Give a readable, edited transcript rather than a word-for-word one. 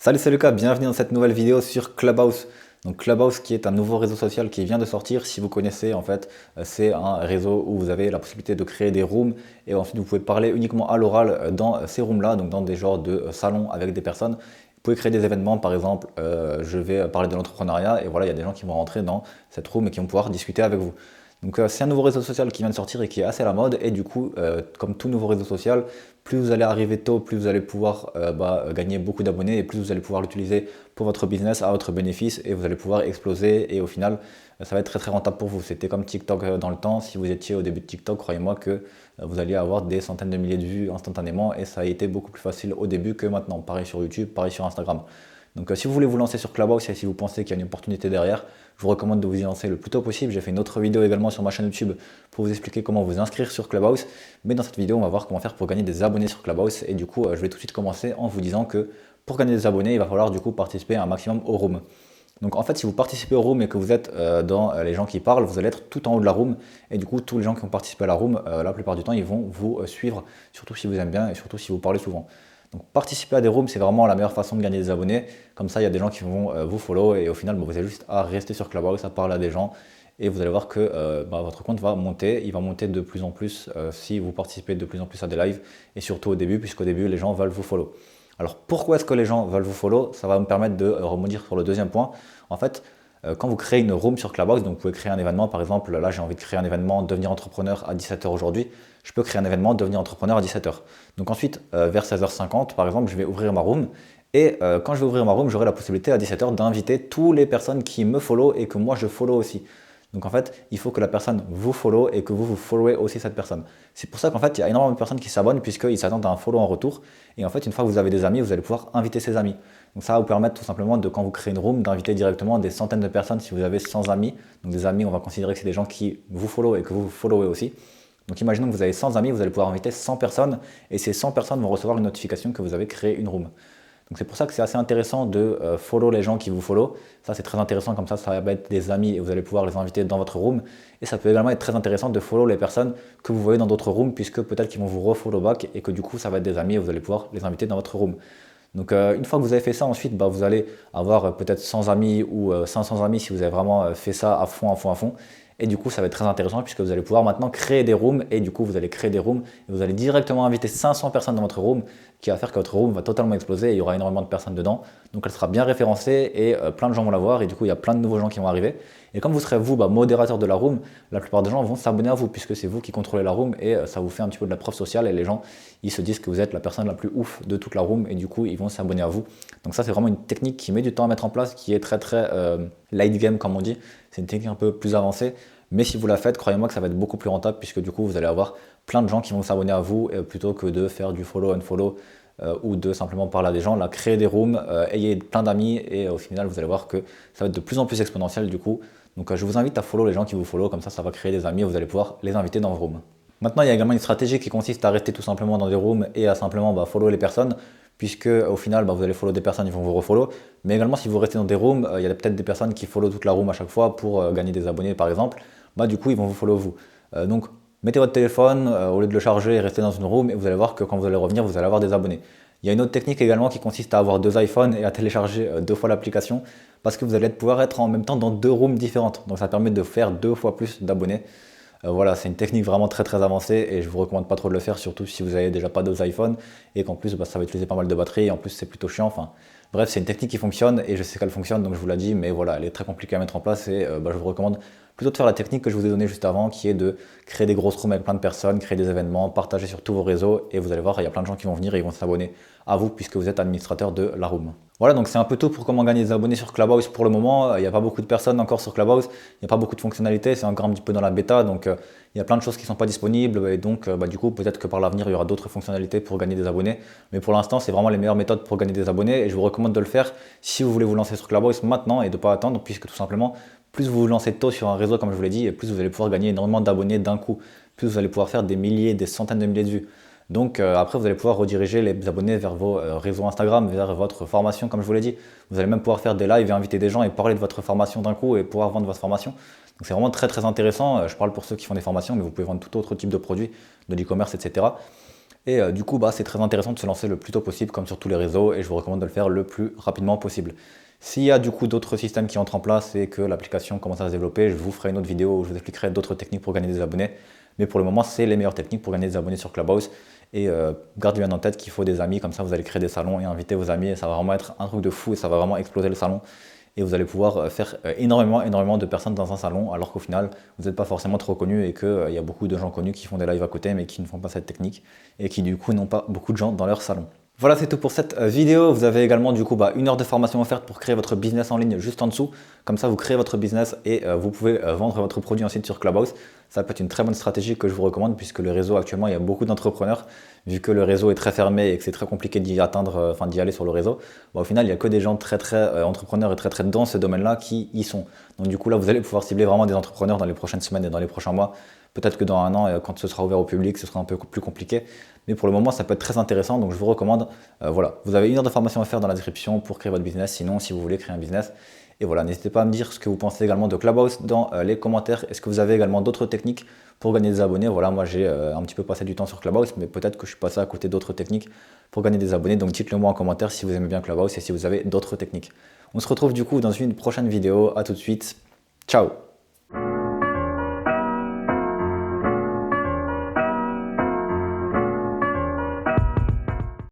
Salut, c'est Lucas, bienvenue dans cette nouvelle vidéo sur Clubhouse. Donc Clubhouse qui est un nouveau réseau social qui vient de sortir. Si vous connaissez, en fait, c'est un réseau où vous avez la possibilité de créer des rooms et ensuite vous pouvez parler uniquement à l'oral dans ces rooms-là, donc dans des genres de salons avec des personnes. Vous pouvez créer des événements, par exemple, je vais parler de l'entrepreneuriat et voilà, il y a des gens qui vont rentrer dans cette room et qui vont pouvoir discuter avec vous. Donc c'est un nouveau réseau social qui vient de sortir et qui est assez à la mode et du coup, comme tout nouveau réseau social, plus vous allez arriver tôt, plus vous allez pouvoir gagner beaucoup d'abonnés et plus vous allez pouvoir l'utiliser pour votre business à votre bénéfice et vous allez pouvoir exploser et au final, ça va être très très rentable pour vous. C'était comme TikTok dans le temps. Si vous étiez au début de TikTok, croyez-moi que vous alliez avoir des centaines de milliers de vues instantanément et ça a été beaucoup plus facile au début que maintenant. Pareil sur YouTube, pareil sur Instagram. Donc si vous voulez vous lancer sur Clubhouse et si vous pensez qu'il y a une opportunité derrière, je vous recommande de vous y lancer le plus tôt possible. J'ai fait une autre vidéo également sur ma chaîne YouTube pour vous expliquer comment vous inscrire sur Clubhouse. Mais dans cette vidéo, on va voir comment faire pour gagner des abonnés sur Clubhouse. Et du coup, je vais tout de suite commencer en vous disant que pour gagner des abonnés, il va falloir du coup participer à un maximum au room. Donc en fait, si vous participez au room et que vous êtes dans les gens qui parlent, vous allez être tout en haut de la room. Et du coup, tous les gens qui ont participé à la room, la plupart du temps, ils vont vous suivre, surtout si vous aimez bien et surtout si vous parlez souvent. Donc participer à des rooms, c'est vraiment la meilleure façon de gagner des abonnés. Comme ça, il y a des gens qui vont vous follow et au final, vous avez juste à rester sur Clubhouse, à parler à des gens et vous allez voir que votre compte va monter. Il va monter de plus en plus si vous participez de plus en plus à des lives et surtout au début, puisqu'au début, les gens veulent vous follow. Alors pourquoi est-ce que les gens veulent vous follow? Ça va me permettre de rebondir sur le deuxième point. En fait, quand vous créez une room sur Clubhouse, donc vous pouvez créer un événement, par exemple, là j'ai envie de créer un événement devenir entrepreneur à 17h aujourd'hui, je peux créer un événement devenir entrepreneur à 17h. Donc ensuite, vers 16h50, par exemple, je vais ouvrir ma room et quand je vais ouvrir ma room, j'aurai la possibilité à 17h d'inviter toutes les personnes qui me follow et que moi je follow aussi. Donc en fait, il faut que la personne vous follow et que vous followez aussi cette personne. C'est pour ça qu'en fait, il y a énormément de personnes qui s'abonnent puisqu'ils s'attendent à un follow en retour. Et en fait, une fois que vous avez des amis, vous allez pouvoir inviter ces amis. Donc ça va vous permettre tout simplement de, quand vous créez une room, d'inviter directement des centaines de personnes si vous avez 100 amis. Donc des amis, on va considérer que c'est des gens qui vous follow et que vous followez aussi. Donc imaginons que vous avez 100 amis, vous allez pouvoir inviter 100 personnes et ces 100 personnes vont recevoir une notification que vous avez créé une room. Donc c'est pour ça que c'est assez intéressant de follow les gens qui vous follow. Ça c'est très intéressant, comme ça va être des amis et vous allez pouvoir les inviter dans votre room. Et ça peut également être très intéressant de follow les personnes que vous voyez dans d'autres rooms puisque peut-être qu'ils vont vous refollow back et que du coup ça va être des amis et vous allez pouvoir les inviter dans votre room. Donc une fois que vous avez fait ça, ensuite vous allez avoir peut-être 100 amis ou 500 amis si vous avez vraiment fait ça à fond, à fond, à fond. Et du coup, ça va être très intéressant puisque vous allez pouvoir maintenant créer des rooms et du coup, vous allez créer des rooms et vous allez directement inviter 500 personnes dans votre room qui va faire que votre room va totalement exploser et il y aura énormément de personnes dedans. Donc, elle sera bien référencée et plein de gens vont la voir et du coup, il y a plein de nouveaux gens qui vont arriver. Et comme vous serez vous, modérateur de la room, la plupart des gens vont s'abonner à vous puisque c'est vous qui contrôlez la room et ça vous fait un petit peu de la preuve sociale et les gens, ils se disent que vous êtes la personne la plus ouf de toute la room et du coup, ils vont s'abonner à vous. Donc ça, c'est vraiment une technique qui met du temps à mettre en place, qui est très très light game comme on dit. C'est une technique un peu plus avancée. Mais si vous la faites, croyez-moi que ça va être beaucoup plus rentable puisque du coup, vous allez avoir plein de gens qui vont s'abonner à vous plutôt que de faire du follow, unfollow ou de simplement parler à des gens. Là, créez des rooms, ayez plein d'amis et au final, vous allez voir que ça va être de plus en plus exponentiel du coup. Donc, je vous invite à follow les gens qui vous follow, comme ça va créer des amis et vous allez pouvoir les inviter dans vos rooms. Maintenant, il y a également une stratégie qui consiste à rester tout simplement dans des rooms et à simplement follow les personnes puisque au final vous allez follow des personnes, ils vont vous refollow. Mais également si vous restez dans des rooms, il y a peut-être des personnes qui follow toute la room à chaque fois pour gagner des abonnés par exemple. Du coup ils vont vous follow vous. Donc mettez votre téléphone au lieu de le charger et restez dans une room et vous allez voir que quand vous allez revenir, vous allez avoir des abonnés. Il y a une autre technique également qui consiste à avoir deux iPhones et à télécharger deux fois l'application parce que vous allez pouvoir être en même temps dans deux rooms différentes. Donc ça permet de faire deux fois plus d'abonnés. Voilà, c'est une technique vraiment très très avancée et je vous recommande pas trop de le faire, surtout si vous avez déjà pas deux iPhones et qu'en plus ça va utiliser pas mal de batterie et en plus c'est plutôt chiant. Enfin, bref, c'est une technique qui fonctionne et je sais qu'elle fonctionne donc je vous la dis, mais voilà, elle est très compliquée à mettre en place et je vous recommande plutôt de faire la technique que je vous ai donnée juste avant qui est de créer des grosses rooms avec plein de personnes, créer des événements, partager sur tous vos réseaux et vous allez voir, il y a plein de gens qui vont venir et ils vont s'abonner à vous puisque vous êtes administrateur de la room. Voilà, donc c'est un peu tout pour comment gagner des abonnés sur Clubhouse pour le moment. Il n'y a pas beaucoup de personnes encore sur Clubhouse, il n'y a pas beaucoup de fonctionnalités, c'est encore un petit peu dans la bêta, donc il y a plein de choses qui ne sont pas disponibles et donc du coup peut-être que par l'avenir il y aura d'autres fonctionnalités pour gagner des abonnés. Mais pour l'instant c'est vraiment les meilleures méthodes pour gagner des abonnés et je vous recommande de le faire si vous voulez vous lancer sur Clubhouse maintenant et de ne pas attendre puisque tout simplement plus vous vous lancez tôt sur un réseau comme je vous l'ai dit et plus vous allez pouvoir gagner énormément d'abonnés d'un coup, plus vous allez pouvoir faire des milliers, des centaines de milliers de vues. Donc après vous allez pouvoir rediriger les abonnés vers vos réseaux Instagram, vers votre formation comme je vous l'ai dit. Vous allez même pouvoir faire des lives et inviter des gens et parler de votre formation d'un coup et pouvoir vendre votre formation. Donc c'est vraiment très très intéressant. Je parle pour ceux qui font des formations mais vous pouvez vendre tout autre type de produits, de l'e-commerce, etc. Et du coup, c'est très intéressant de se lancer le plus tôt possible, comme sur tous les réseaux, et je vous recommande de le faire le plus rapidement possible. S'il y a du coup d'autres systèmes qui entrent en place et que l'application commence à se développer, je vous ferai une autre vidéo où je vous expliquerai d'autres techniques pour gagner des abonnés. Mais pour le moment, c'est les meilleures techniques pour gagner des abonnés sur Clubhouse. Et gardez bien en tête qu'il faut des amis, comme ça vous allez créer des salons et inviter vos amis, et ça va vraiment être un truc de fou, et ça va vraiment exploser le salon. Et vous allez pouvoir faire énormément de personnes dans un salon, alors qu'au final, vous n'êtes pas forcément trop connu et qu'il y a beaucoup de gens connus qui font des lives à côté, mais qui ne font pas cette technique, et qui du coup n'ont pas beaucoup de gens dans leur salon. Voilà, c'est tout pour cette vidéo. Vous avez également du coup 1 heure de formation offerte pour créer votre business en ligne juste en dessous. Comme ça, vous créez votre business et vous pouvez vendre votre produit ensuite sur Clubhouse. Ça peut être une très bonne stratégie que je vous recommande puisque le réseau actuellement, il y a beaucoup d'entrepreneurs. Vu que le réseau est très fermé et que c'est très compliqué d'y atteindre, d'y aller sur le réseau, au final, il n'y a que des gens très entrepreneurs et très dans ce domaine-là qui y sont. Donc du coup, là, vous allez pouvoir cibler vraiment des entrepreneurs dans les prochaines semaines et dans les prochains mois. Peut-être que dans un an, quand ce sera ouvert au public, ce sera un peu plus compliqué. Mais pour le moment, ça peut être très intéressant. Donc je vous recommande, voilà, vous avez 1 heure de formation à faire dans la description pour créer votre business. Sinon, si vous voulez créer un business. Et voilà, n'hésitez pas à me dire ce que vous pensez également de Clubhouse dans les commentaires. Est-ce que vous avez également d'autres techniques pour gagner des abonnés? Voilà, moi j'ai un petit peu passé du temps sur Clubhouse, mais peut-être que je suis passé à côté d'autres techniques pour gagner des abonnés. Donc dites-le moi en commentaire si vous aimez bien Clubhouse et si vous avez d'autres techniques. On se retrouve du coup dans une prochaine vidéo. À tout de suite. Ciao!